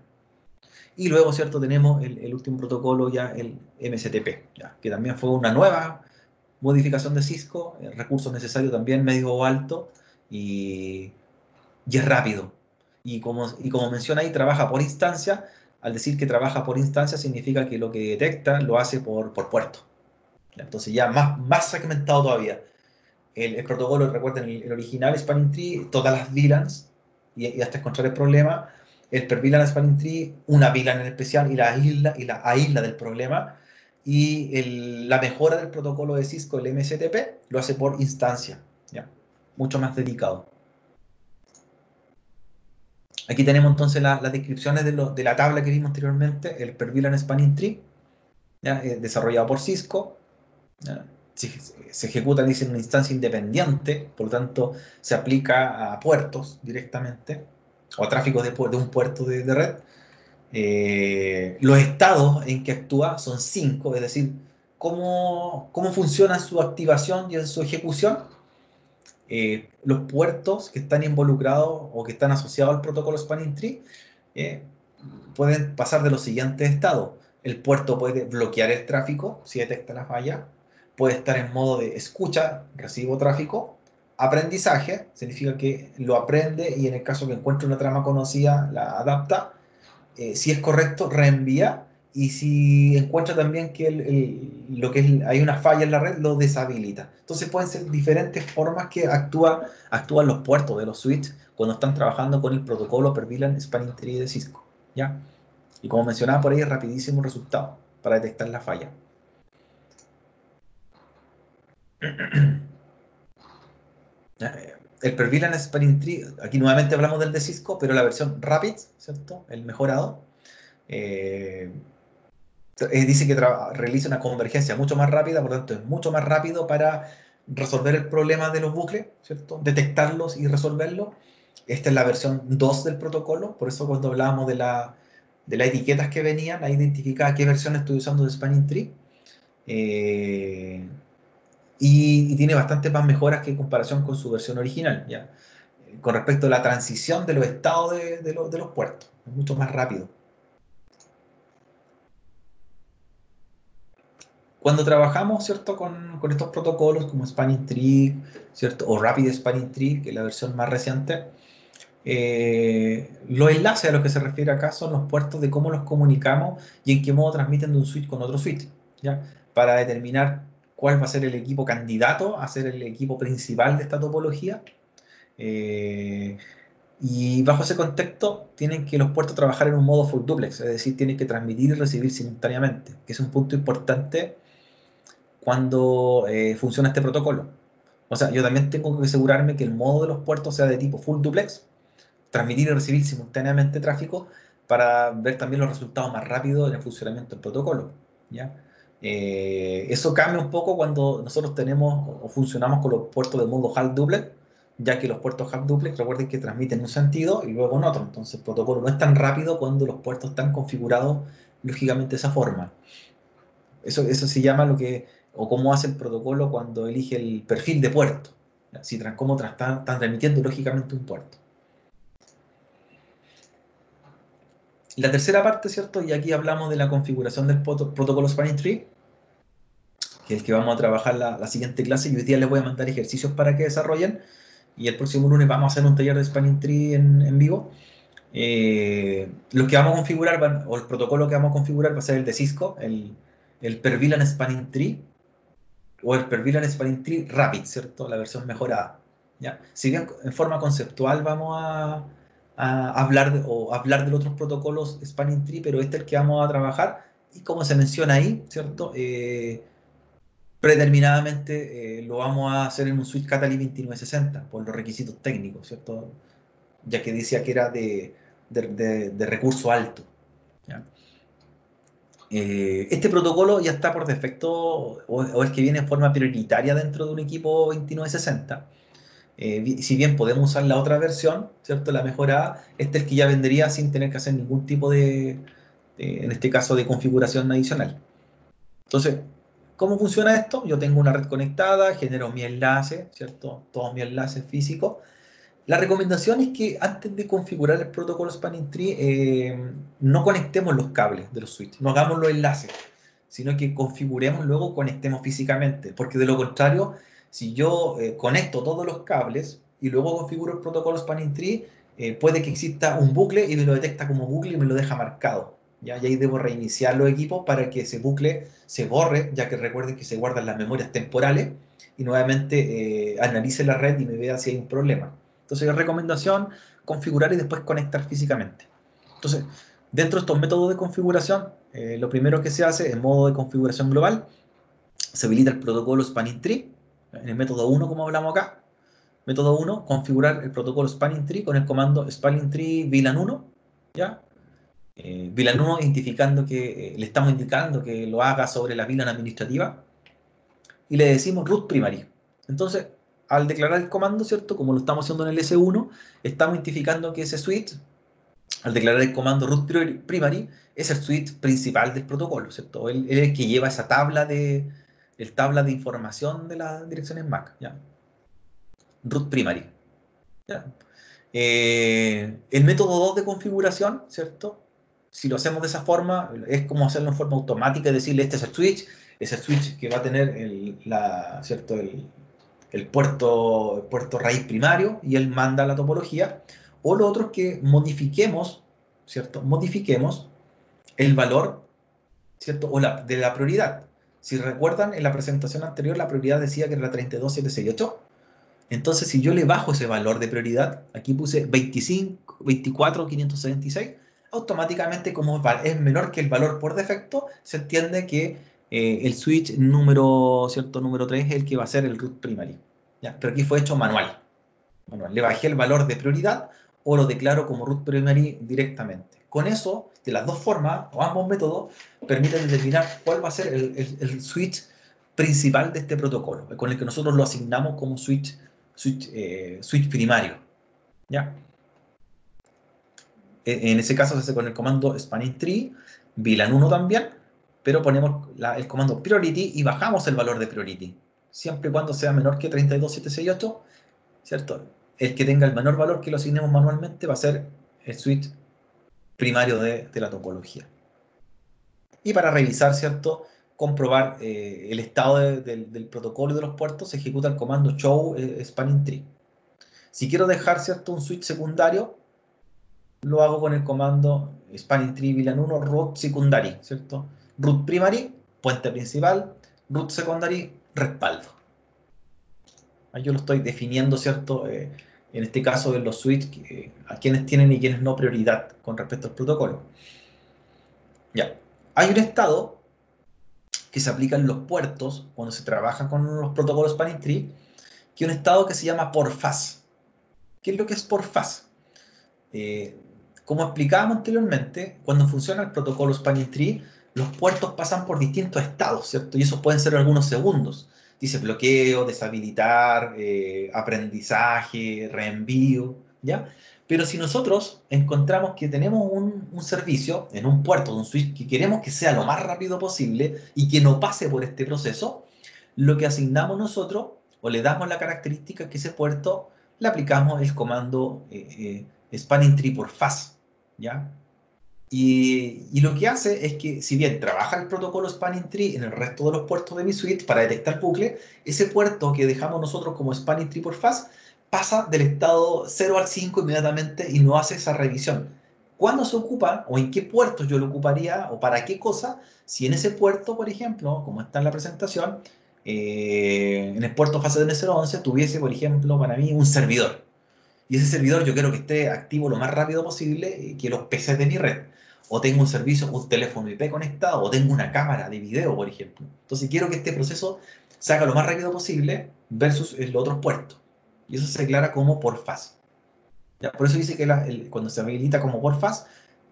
Y luego, ¿cierto? Tenemos el último protocolo ya, el MSTP, ¿ya? Que también fue una nueva modificación de Cisco, recursos necesarios también medio o alto, y, y es rápido. Y como menciona ahí, trabaja por instancia. Al decir que trabaja por instancia, significa que lo que detecta lo hace por puerto. Entonces ya más segmentado todavía. El protocolo, recuerden, el original Spanning Tree, todas las VLANs, y hasta encontrar el problema. El per VLAN Spanning Tree, una VLAN en especial, y la aísla del problema. y la mejora del protocolo de Cisco, el MSTP, lo hace por instancia, ¿ya? Mucho más dedicado. Aquí tenemos entonces las descripciones de la tabla que vimos anteriormente, el Per VLAN Spanning Tree, ¿ya? Desarrollado por Cisco, ¿ya? Se ejecuta, dice, en una instancia independiente, por lo tanto se aplica a puertos directamente, o a tráfico de un puerto de red. Los estados en que actúa son 5, es decir, cómo funciona su activación y en su ejecución. Los puertos que están involucrados o que están asociados al protocolo Spanning Tree eh, pueden pasar de los siguientes estados. El puerto puede bloquear el tráfico si detecta la falla, puede estar en modo de escucha, recibo tráfico, aprendizaje, significa que lo aprende y en el caso que encuentre una trama conocida la adapta, si es correcto, reenvía, y si encuentra también que hay una falla en la red, lo deshabilita. Entonces pueden ser diferentes formas que actúan los puertos de los switches cuando están trabajando con el protocolo Per VLAN Spanning Tree de Cisco, ¿ya? Y como mencionaba por ahí, es rapidísimo el resultado para detectar la falla. El Per VLAN Spanning Tree, aquí nuevamente hablamos del de Cisco, pero la versión Rapid, ¿cierto? El mejorado. Eh, Dice que realiza una convergencia mucho más rápida, por lo tanto es mucho más rápido para resolver el problema de los bucles, ¿cierto? Detectarlos y resolverlos. Esta es la versión 2 del protocolo, por eso cuando hablábamos de las etiquetas que venían, ahí identificaba qué versión estoy usando de Spanning Tree. Eh, y tiene bastantes más mejoras que en comparación con su versión original, ¿ya? Con respecto a la transición de los estados de los puertos, es mucho más rápido. Cuando trabajamos, ¿cierto? Con estos protocolos como Spanning Tree, ¿cierto? O Rapid Spanning Tree, que es la versión más reciente, los enlaces a los que se refiere acá son los puertos de cómo los comunicamos y en qué modo transmiten de un switch con otro switch, ¿ya? Para determinar cuál va a ser el equipo candidato a ser el equipo principal de esta topología. Eh, y bajo ese contexto, tienen que los puertos trabajar en un modo full duplex, es decir, tienen que transmitir y recibir simultáneamente, que es un punto importante cuando funciona este protocolo. O sea, yo también tengo que asegurarme que el modo de los puertos sea de tipo full duplex, transmitir y recibir simultáneamente tráfico para ver también los resultados más rápidos en el funcionamiento del protocolo, ¿ya? Eso cambia un poco cuando nosotros tenemos o funcionamos con los puertos de modo half duplex, ya que los puertos half duplex, recuerden que transmiten en un sentido y luego en otro, entonces el protocolo no es tan rápido cuando los puertos están configurados lógicamente de esa forma. Eso se llama lo que, o cómo hace el protocolo cuando elige el perfil de puerto. Si, cómo están transmitiendo lógicamente un puerto. La tercera parte, ¿cierto? Y aquí hablamos de la configuración del protocolo Spanning Tree, que es el que vamos a trabajar la siguiente clase, y hoy día les voy a mandar ejercicios para que desarrollen, y el próximo lunes vamos a hacer un taller de Spanning Tree en vivo. Los que vamos a configurar, o el protocolo que vamos a configurar va a ser el de Cisco, el Per VLAN Spanning Tree, o el Per VLAN Spanning Tree Rapid, ¿cierto? La versión mejorada, ¿ya? Si bien en forma conceptual vamos a hablar, o hablar de los otros protocolos Spanning Tree, pero este es el que vamos a trabajar, y como se menciona ahí, ¿cierto? Predeterminadamente lo vamos a hacer en un switch Catalyst 2960, por los requisitos técnicos, ¿cierto? Ya que decía que era de recurso alto, ¿ya? Este protocolo ya está por defecto, o es que viene en forma prioritaria dentro de un equipo 2960. Si bien podemos usar la otra versión, ¿cierto? La mejorada, este es el que ya vendría sin tener que hacer ningún tipo en este caso, de configuración adicional. Entonces, ¿cómo funciona esto? Yo tengo una red conectada, genero mi enlace, ¿cierto? Todos mis enlaces físicos. La recomendación es que antes de configurar el protocolo Spanning Tree, no conectemos los cables de los switches, no hagamos los enlaces, sino que configuremos, luego conectemos físicamente, porque de lo contrario, si yo conecto todos los cables y luego configuro el protocolo Spanning Tree, puede que exista un bucle y me lo detecta como bucle y me lo deja marcado, ¿ya? Y ahí debo reiniciar los equipos para que ese bucle se borre, ya que recuerden que se guardan las memorias temporales, y nuevamente analice la red y me vea si hay un problema. Entonces, la recomendación, configurar y después conectar físicamente. Entonces, Dentro de estos métodos de configuración, lo primero que se hace en modo de configuración global, se habilita el protocolo Spanning Tree, en el método 1 como hablamos acá. Método 1, configurar el protocolo Spanning Tree con el comando Spanning Tree VLAN 1, ¿ya? VLAN 1 identificando que le estamos indicando que lo haga sobre la VLAN administrativa y le decimos root primary. Entonces, al declarar el comando, ¿cierto? Como lo estamos haciendo en el S1, estamos identificando que ese switch, al declarar el comando root primary, es el switch principal del protocolo, ¿cierto? Él es el que lleva esa tabla de información de las direcciones MAC, ¿ya? Root primary, ¿ya? El método 2 de configuración, ¿cierto? Si lo hacemos de esa forma, es como hacerlo en forma automática y decirle este es el switch que va a tener ¿cierto? El puerto raíz primario y él manda la topología. O lo otro es que modifiquemos, ¿cierto? Modifiquemos el valor, ¿cierto? De la prioridad. Si recuerdan, en la presentación anterior la prioridad decía que era 32768. Entonces, si yo le bajo ese valor de prioridad, aquí puse 25, 24, 576, automáticamente como es menor que el valor por defecto, se entiende que el switch número, ¿cierto? Número 3 es el que va a ser el root primary. ¿Ya? Pero aquí fue hecho manual. Le bajé el valor de prioridad o lo declaro como root primary directamente. Con eso, de las dos formas, o ambos métodos, permiten determinar cuál va a ser switch principal de este protocolo, con el que nosotros lo asignamos como switch primario. ¿Ya? En ese caso se hace con el comando spanning tree, VLAN 1 también, pero ponemos el comando priority y bajamos el valor de priority, siempre y cuando sea menor que 32768, ¿cierto? El que tenga el menor valor que lo asignemos manualmente va a ser el switch primario de la topología. Y para revisar, ¿cierto? Comprobar el estado del protocolo y de los puertos, se ejecuta el comando show spanning tree. Si quiero dejar, ¿cierto? Un switch secundario, lo hago con el comando spanning tree VLAN 1 root secondary, ¿cierto? Root primary, puente principal, root secondary, respaldo. Ahí yo lo estoy definiendo, ¿cierto? En este caso de los switches, a quienes tienen y quienes no prioridad con respecto al protocolo. Ya. Hay un estado que se aplica en los puertos cuando se trabaja con los protocolos Spanning Tree, que es un estado que se llama por fase. ¿Qué es lo que es por fase? Como explicábamos anteriormente, cuando funciona el protocolo Spanning Tree, los puertos pasan por distintos estados, ¿cierto? Y esos pueden ser algunos segundos. Dice bloqueo, deshabilitar, aprendizaje, reenvío, ¿ya? Pero si nosotros encontramos que tenemos un servicio en un puerto, un switch, que queremos que sea lo más rápido posible y que no pase por este proceso, lo que asignamos nosotros, o le damos la característica que ese puerto, le aplicamos el comando spanning tree por fase, ¿ya? Y lo que hace es que, si bien trabaja el protocolo spanning tree en el resto de los puertos de mi suite para detectar bucle, ese puerto que dejamos nosotros como spanning tree por fase pasa del estado 0 al 5 inmediatamente y no hace esa revisión. ¿Cuándo se ocupa o en qué puertos yo lo ocuparía o para qué cosa? Si en ese puerto, por ejemplo, como está en la presentación, en el puerto fase de N011 tuviese, por ejemplo, para mí un servidor. Y ese servidor yo quiero que esté activo lo más rápido posible que los PCs de mi red. O tengo un servicio, un teléfono IP conectado, o tengo una cámara de video, por ejemplo. Entonces quiero que este proceso se haga lo más rápido posible versus los otros puertos. Y eso se declara como por fase. ¿Ya? Por eso dice que cuando se habilita como por fase,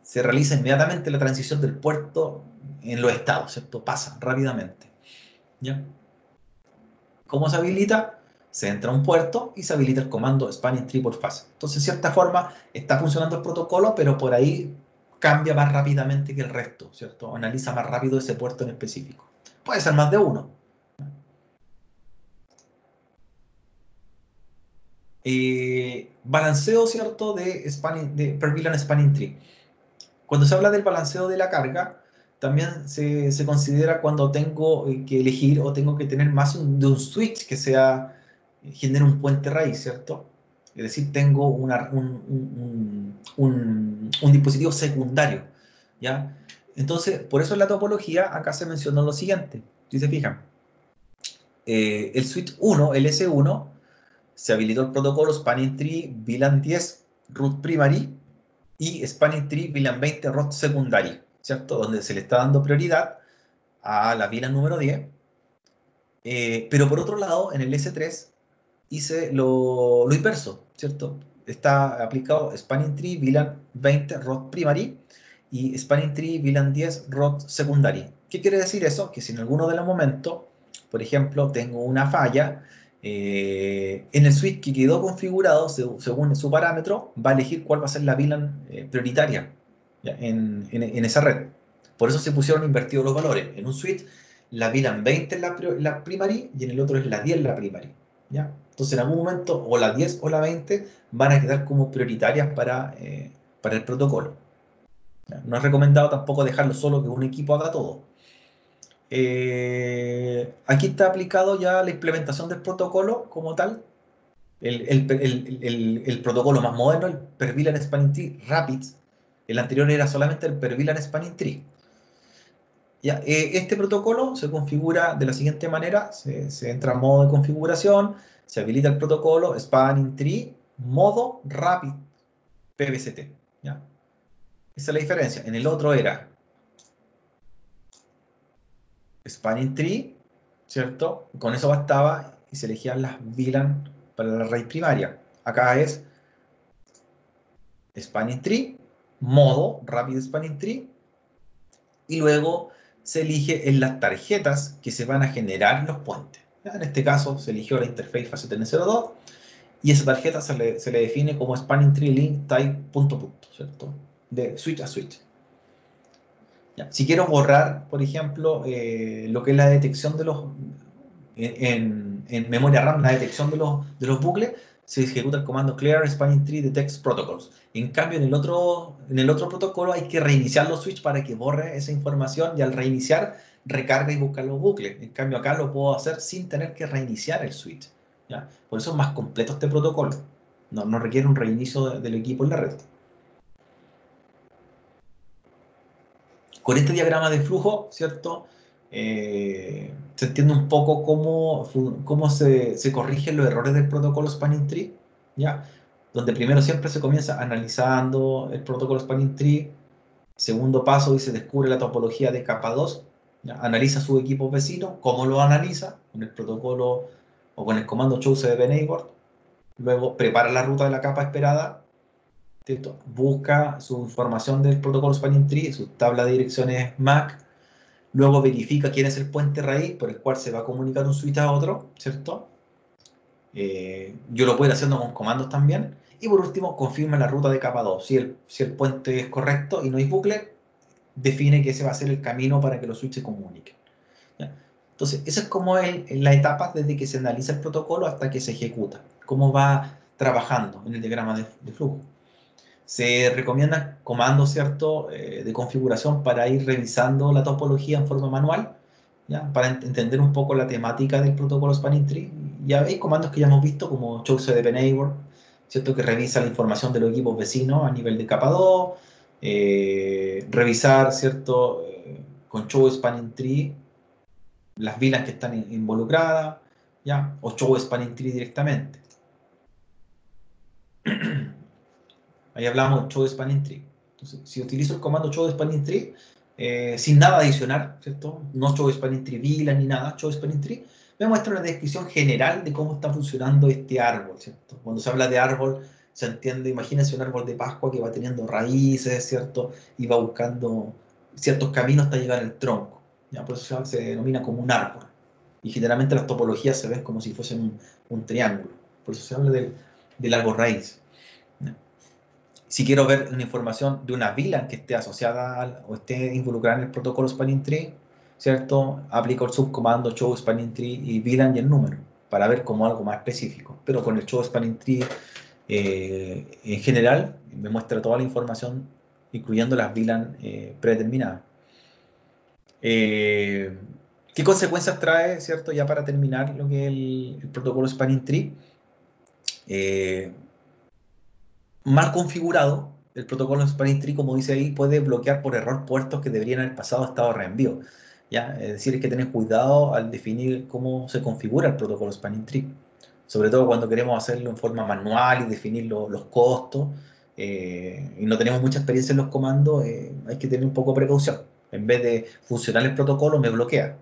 se realiza inmediatamente la transición del puerto en los estados, ¿cierto? Pasa rápidamente. ¿Ya? ¿Cómo se habilita? Se entra a un puerto y se habilita el comando spanning tree por fase. Entonces, de cierta forma, está funcionando el protocolo, pero por ahí cambia más rápidamente que el resto, ¿cierto? Analiza más rápido ese puerto en específico. Puede ser más de uno. Balanceo, ¿cierto? De per VLAN spanning tree. Cuando se habla del balanceo de la carga, también se considera cuando tengo que elegir o tengo que tener más de un switch que genere un puente raíz, ¿cierto? Es decir, tengo un dispositivo secundario, ¿ya? Entonces, por eso en la topología acá se menciona lo siguiente, si se fijan. El switch 1, el S1, se habilitó el protocolo Spanning Tree VLAN 10 root primary, y Spanning Tree VLAN 20 ROT Secondary, ¿cierto? Donde se le está dando prioridad a la VLAN número 10. Pero por otro lado, en el S3 hice lo inverso, ¿cierto? Está aplicado Spanning Tree VLAN 20 ROT Primary y Spanning Tree VLAN 10 ROT Secondary. ¿Qué quiere decir eso? Que si en alguno de los momentos, por ejemplo, tengo una falla, en el switch que quedó configurado según su parámetro, va a elegir cuál va a ser la VLAN prioritaria, ¿ya? En esa red. Por eso se pusieron invertidos los valores. En un switch la VLAN 20 es la primary y en el otro es la 10 la primary, ¿ya? Entonces en algún momento o la 10 o la 20 van a quedar como prioritarias para el protocolo, ¿ya? No es recomendado tampoco dejarlo solo que un equipo haga todo. Aquí está aplicado ya la implementación del protocolo como tal. El protocolo más moderno, el Per VLAN Spanning Tree Rapids. El anterior era solamente el Per VLAN Spanning Tree. Ya, este protocolo se configura de la siguiente manera: se entra en modo de configuración, se habilita el protocolo Spanning Tree modo Rapid PBCT, ¿ya? Esa es la diferencia. En el otro era Spanning Tree, ¿cierto? Con eso bastaba y se elegían las VLAN para la raíz primaria. Acá es Spanning Tree modo Rapid Spanning Tree y luego se elige en las tarjetas que se van a generar los puentes. ¿Ya? En este caso se eligió la interface FACTN02 y esa tarjeta se le define como Spanning Tree Link Type punto punto, ¿cierto? De switch a switch. ¿Ya? Si quiero borrar, por ejemplo, lo que es la detección de los, en memoria RAM, la detección de los bucles, se ejecuta el comando clear Spanning Tree Detect Protocols. En cambio, en el otro protocolo hay que reiniciar los switches para que borre esa información y al reiniciar recarga y busca los bucles. En cambio, acá lo puedo hacer sin tener que reiniciar el switch, ¿ya? Por eso es más completo este protocolo. No requiere un reinicio del equipo en la red. Con este diagrama de flujo, ¿cierto? Se entiende un poco cómo se corrigen los errores del protocolo Spanning Tree, ¿ya? Donde primero siempre se comienza analizando el protocolo Spanning Tree. Segundo paso, y se descubre la topología de capa 2, ¿ya? Analiza su equipo vecino. ¿Cómo lo analiza? Con el protocolo o con el comando show cdp neighbor. Luego prepara la ruta de la capa esperada, ¿cierto? Busca su información del protocolo Spanning Tree, su tabla de direcciones MAC. Luego verifica quién es el puente raíz por el cual se va a comunicar un switch a otro, ¿cierto? Yo lo puedo ir haciendo con comandos también. Y por último, confirma la ruta de capa 2. Si el puente es correcto y no hay bucle, define que ese va a ser el camino para que los switches se comuniquen, ¿ya? Entonces, esa es como la etapa desde que se analiza el protocolo hasta que se ejecuta. Cómo va trabajando en el diagrama de flujo. Se recomiendan comandos, ¿cierto?, de configuración para ir revisando la topología en forma manual, ¿ya? Para entender un poco la temática del protocolo Spanning Tree. Ya hay comandos que ya hemos visto, como show cdp neighbor, ¿cierto?, que revisa la información de los equipos vecinos a nivel de capa 2. Revisar, ¿cierto?, con show Spanning Tree las VLANs que están involucradas, ¿ya? O show Spanning Tree directamente. Ahí hablamos de show spanning tree. Entonces, si utilizo el comando show spanning tree, sin nada adicional, ¿cierto? No show spanning tree VLAN ni nada, show spanning tree, me muestra una descripción general de cómo está funcionando este árbol, ¿cierto? Cuando se habla de árbol, se entiende, imagínense un árbol de Pascua que va teniendo raíces, ¿cierto? Y va buscando ciertos caminos hasta llegar al tronco, ¿ya? Por eso se denomina como un árbol. Y generalmente las topologías se ven como si fuesen un triángulo. Por eso se habla del árbol raíz, ¿ya? Si quiero ver una información de una VLAN que esté asociada o esté involucrada en el protocolo Spanning Tree, ¿cierto? Aplico el subcomando show Spanning Tree y VLAN y el número para ver como algo más específico. Pero con el show Spanning Tree en general me muestra toda la información, incluyendo las VLAN predeterminadas. ¿Qué consecuencias trae, cierto? Ya para terminar lo que es el protocolo Spanning Tree. Mal configurado, el protocolo Spanning Tree, como dice ahí, puede bloquear por error puertos que deberían haber pasado a estado de reenvío, ¿ya? Es decir, hay que tener cuidado al definir cómo se configura el protocolo Spanning Tree, sobre todo cuando queremos hacerlo en forma manual y definir los costos. y no tenemos mucha experiencia en los comandos, hay que tener un poco de precaución. En vez de funcionar el protocolo, me bloquea,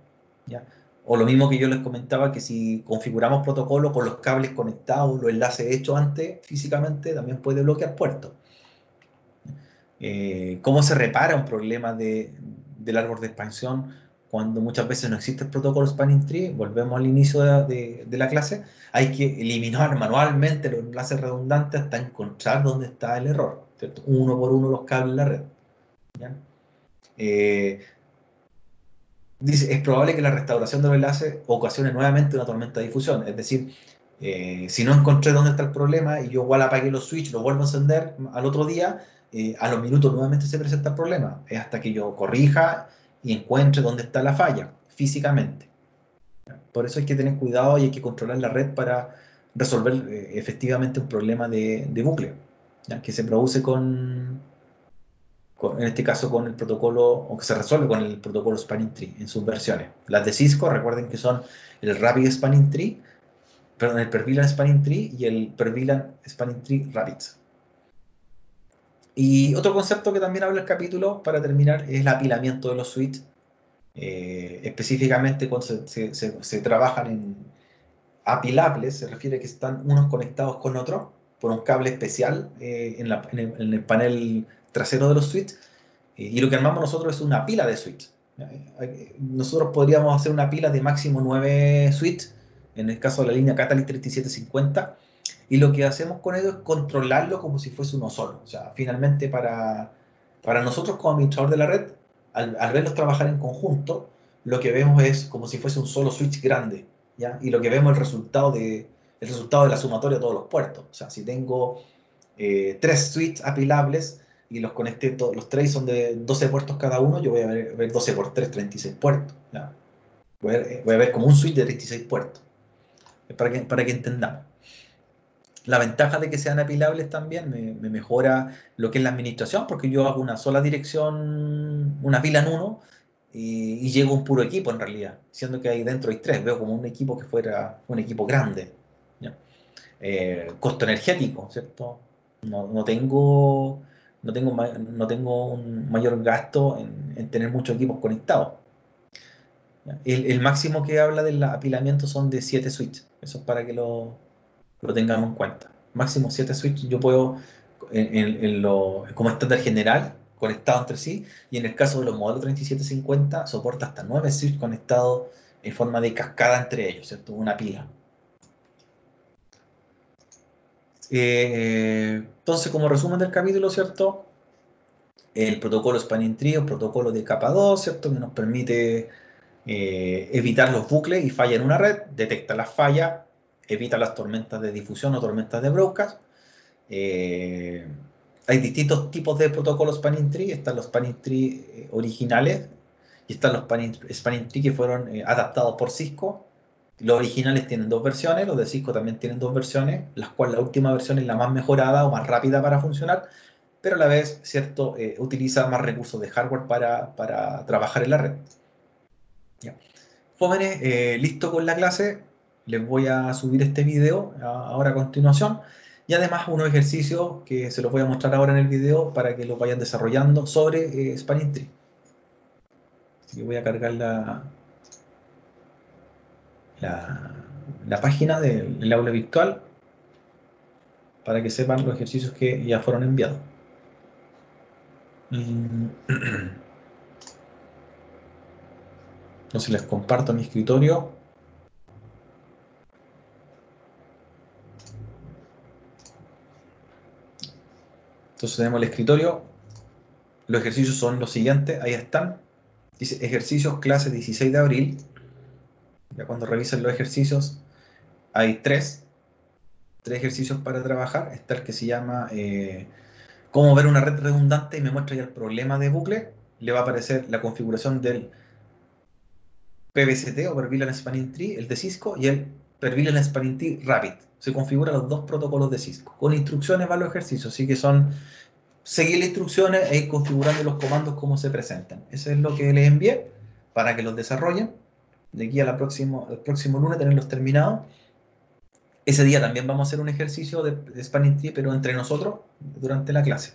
¿ya? O lo mismo que yo les comentaba, que si configuramos protocolo con los cables conectados, los enlaces hechos antes físicamente, también puede bloquear puertos. ¿Cómo se repara un problema del árbol de expansión cuando muchas veces no existe el protocolo Spanning Tree? Volvemos al inicio de la clase. Hay que eliminar manualmente los enlaces redundantes hasta encontrar dónde está el error, ¿cierto? Uno por uno los cables en la red, ¿ya? Eh, Dice, es probable que la restauración de los enlaces ocasione nuevamente una tormenta de difusión. Es decir, si no encontré dónde está el problema y yo igual apagué los switches, los vuelvo a encender al otro día, a los minutos nuevamente se presenta el problema. Es hasta que yo corrija y encuentre dónde está la falla físicamente. Por eso hay que tener cuidado y hay que controlar la red para resolver efectivamente un problema de bucle, ¿ya? Que se produce en este caso con el protocolo, o que se resuelve con el protocolo Spanning Tree en sus versiones. Las de Cisco, recuerden que son el Rapid Spanning Tree, perdón, el Per VLAN Spanning Tree y el Per VLAN Spanning Tree Rapid. Y otro concepto que también habla el capítulo, para terminar, es el apilamiento de los switches. Específicamente cuando se trabajan en apilables, se refiere a que están unos conectados con otros por un cable especial en el panel trasero de los switches. Y lo que armamos nosotros es una pila de switches. Nosotros podríamos hacer una pila de máximo 9 switches, en el caso de la línea Catalyst 3750, y lo que hacemos con ello es controlarlo como si fuese uno solo. O sea, finalmente para nosotros como administrador de la red, al verlos trabajar en conjunto, lo que vemos es como si fuese un solo switch grande, ¿ya? Y lo que vemos es el resultado de la sumatoria de todos los puertos. O sea, si tengo 3 switches apilables y los conecté todos, los 3 son de 12 puertos cada uno, yo voy a ver 12 por 3, 36 puertos, ¿ya? Voy a ver como un switch de 36 puertos, para que entendamos. La ventaja de que sean apilables también me mejora lo que es la administración, porque yo hago una sola dirección, una pila en uno, y llego a un puro equipo en realidad, siendo que ahí dentro hay 3, veo como un equipo que fuera un equipo grande, ¿ya? Costo energético, ¿cierto? No tengo, no tengo un mayor gasto en tener muchos equipos conectados, ¿ya? El máximo que habla del apilamiento son de 7 switches, eso es para que lo tengamos en cuenta. Máximo 7 switches yo puedo, como estándar general, conectado entre sí, y en el caso de los modelos 3750 soporta hasta 9 switches conectados en forma de cascada entre ellos, ¿cierto? Una pila. Entonces, como resumen del capítulo, ¿cierto? El protocolo Spanning Tree, el protocolo de capa 2, ¿cierto? Que nos permite evitar los bucles y falla en una red, detecta las fallas, evita las tormentas de difusión o tormentas de broadcast. Hay distintos tipos de protocolos Spanning Tree. Están los Spanning Tree originales y están los Spanning Tree que fueron adaptados por Cisco. Los originales tienen 2 versiones, los de Cisco también tienen 2 versiones, las cuales la última versión es la más mejorada o más rápida para funcionar, pero a la vez, ¿cierto? Utiliza más recursos de hardware para trabajar en la red. ¿Ya? Jóvenes, listo con la clase, les voy a subir este video ahora a continuación, y además unos ejercicios que se los voy a mostrar ahora en el video para que los vayan desarrollando sobre Spanning Tree. Así que voy a cargar la, la página del aula virtual para que sepan los ejercicios que ya fueron enviados. Entonces les comparto mi escritorio. Entonces tenemos el escritorio. Los ejercicios son los siguientes, ahí están. Dice ejercicios clase 16 de abril. Ya cuando revisen los ejercicios, hay tres ejercicios para trabajar. Está el que se llama cómo ver una red redundante y me muestra ya el problema de bucle. Le va a aparecer la configuración del PVCT o Per VLAN Spanning Tree, el de Cisco, y el Per VLAN Spanning Tree Rapid. Se configuran los 2 protocolos de Cisco. Con instrucciones van los ejercicios, así que son seguir las instrucciones e ir configurando los comandos como se presentan. Eso es lo que les envié para que los desarrollen. De aquí al próximo lunes tenerlos terminados. Ese día también vamos a hacer un ejercicio de Spanish Tree, pero entre nosotros durante la clase.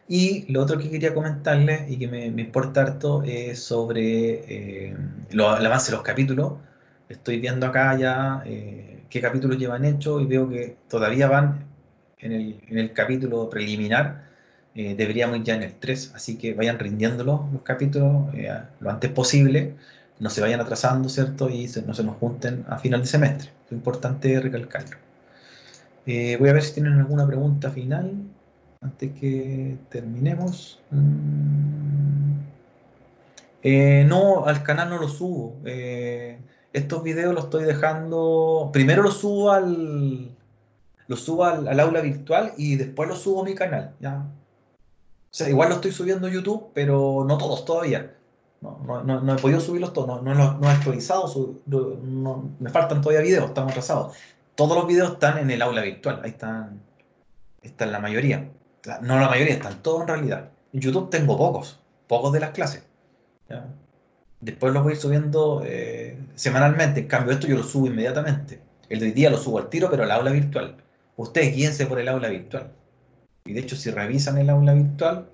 Y lo otro que quería comentarles y que me importa harto es sobre el avance de los capítulos. Estoy viendo acá ya qué capítulos llevan hecho y veo que todavía van en el capítulo preliminar. Deberíamos ir ya en el 3, así que vayan rindiéndolo los capítulos lo antes posible. No se vayan atrasando, ¿cierto? Y no se nos junten a final de semestre. Es importante recalcarlo. Voy a ver si tienen alguna pregunta final antes que terminemos. No, al canal no lo subo. Estos videos los estoy dejando. Primero los subo al aula virtual y después los subo a mi canal. ¿Ya? O sea, igual lo estoy subiendo a YouTube, pero no todos todavía. No he podido subirlos todos, no he actualizado, me faltan todavía videos, estamos atrasados. Todos los videos están en el aula virtual, ahí están la mayoría. No la mayoría, están todos en realidad. En YouTube tengo pocos de las clases. ¿Ya? Después los voy a ir subiendo semanalmente, en cambio esto yo lo subo inmediatamente. El de hoy día lo subo al tiro, pero al aula virtual. Ustedes guíense por el aula virtual. Y de hecho, si revisan el aula virtual,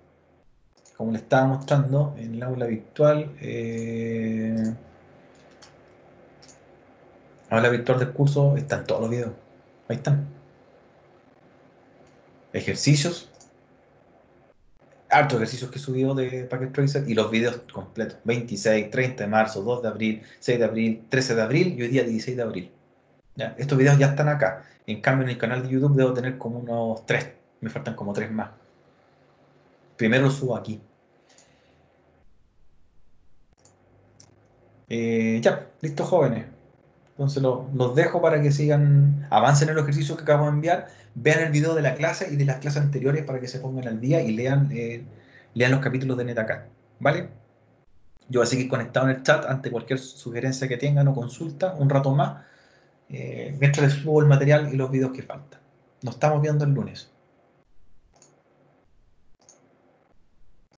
como les estaba mostrando, en el aula virtual, aula virtual del curso, están todos los videos. Ahí están. Ejercicios, hartos ejercicios que he subido de Packet Tracer y los videos completos. 26, 30 de marzo, 2 de abril, 6 de abril, 13 de abril y hoy día 16 de abril. ¿Ya? Estos videos ya están acá. En cambio, en el canal de YouTube debo tener como unos 3. Me faltan como 3 más. Primero los subo aquí. Ya, listo, jóvenes. Entonces los dejo para que sigan, avancen en los ejercicios que acabo de enviar, vean el video de la clase y de las clases anteriores para que se pongan al día y lean los capítulos de NetAcad. ¿Vale? Yo voy a seguir conectado en el chat ante cualquier sugerencia que tengan o consulta un rato más, mientras les subo el material y los videos que faltan. Nos estamos viendo el lunes.